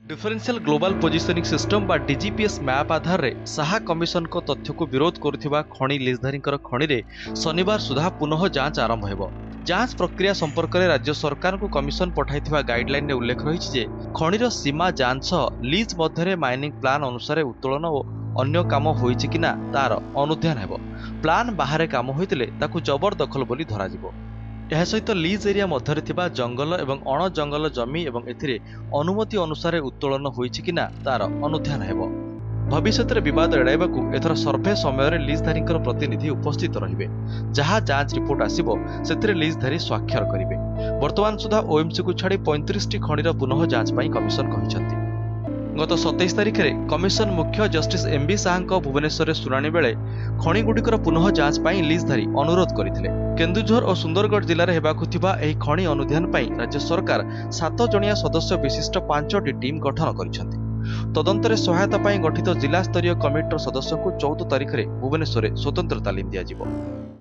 Differential global positioning system बा DGPS map आधार रे Saha commission को तथ्य को विरोध करुथिबा खणी लीजधारी खणी रे शनिवार सुधा पुनः जांच आरंभ हेबो। जांच प्रक्रिया संपर्क में राज्य सरकार को कमिशन पठाइथिबा गाइडलाइन रे उल्लेख रहिछि जे खणीर सीमा जांच लीज मध्यरे माइनिंग प्लान अनुसार उत्तोलन और अन्य काम होइछि कि ना तार अनुध्यान हेबो। प्लान बाहरे काम होइतिले ताकू जबरदखल बोली धराजिबो। यह सहित लीज एरिया मध्यरे थिबा जंगल एवं अण जंगल जमी एवं एथिरे अनुमति अनुसार उत्तोलन होइछि कि ना तार अनुध्यान हेबो। भविष्य में विवाद एड़ाइबाकू एथर सर्भे समय लीजधारी प्रतिनिधि उपस्थित रहिबे। जहाँ जांच रिपोर्ट आसिबो सेथिरे लीजधारी स्वाक्षर करिवे। वर्तमान सुधा ओएमसी को छाड़ी 35 टी खणीर पुनः जांच पई कमिशन कहिसंती। गत 27 तारिख में कमिशन मुख्य जस्टिस एमबी साहा भुवनेश्वर शुणाणी बेले खणीगुड़िकर पुनः जांच पई लीजधारी अनुरोध करथिले। केन्दुझर और सुंदरगढ़ जिले में हेबाकु थिबा एही खणी अनुध्यान पई राज्य सरकार 7 जणिया सदस्य विशिष्ट 5टी टीम गठन करिसंती। तदंतरे सहायता पई गठित जिला स्तरीय कमिटीर सदस्य को 14 तारिख में भुवनेश्वर स्वतंत्र तालीम दिया जिवो।